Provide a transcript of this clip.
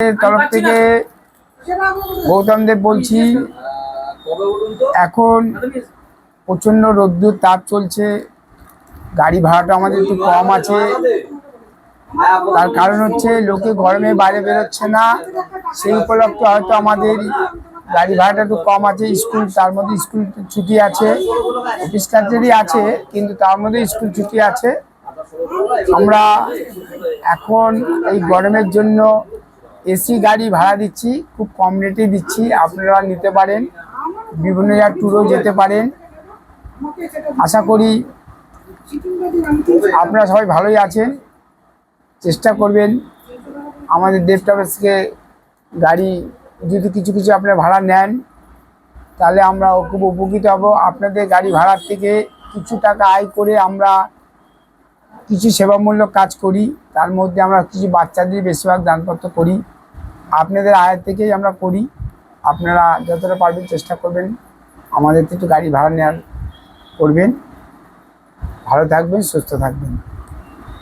তরফ থেকে গৌতম দেব বলছি। এখন প্রচণ্ড রোদ্দুর তাপ চলছে, গাড়ি ভাড়াটা আমাদের একটু কম আছে। তার কারণ হচ্ছে লোকে গরমে বাইরে বেরোচ্ছে না, সেই উপলক্ষে হয়তো আমাদের গাড়ি ভাড়াটা একটু কম আছে। স্কুল, তার মধ্যে স্কুল ছুটি আছে, অফিস কাছারি আছে, কিন্তু তার মধ্যে স্কুল ছুটি আছে। আমরা এখন এই গরমের জন্য এসি গাড়ি ভাড়া দিচ্ছি, খুব কম রেটে দিচ্ছি, আপনারা নিতে পারেন, বিভিন্ন জায়গায় ট্যুরেও যেতে পারেন। আশা করি আপনারা সবাই ভালোই আছেন। চেষ্টা করবেন আমাদের দেব ট্রাভেলস থেকে গাড়ি যদি কিছু কিছু আপনারা ভাড়া নেন, তাহলে আমরা খুব উপকৃত হব। আপনাদের গাড়ি ভাড়ার থেকে কিছু টাকা আয় করে আমরা কিছু সেবামূলক কাজ করি, তার মধ্যে আমরা কিছু বাচ্চাদের বেশিরভাগ দানপত্র করি, আপনাদের আয়ের থেকেই আমরা করি। আপনারা যতটা পারবেন চেষ্টা করবেন আমাদের থেকে গাড়ি ভাড়া নেওয়ার করবেন। ভালো থাকবেন, সুস্থ থাকবেন।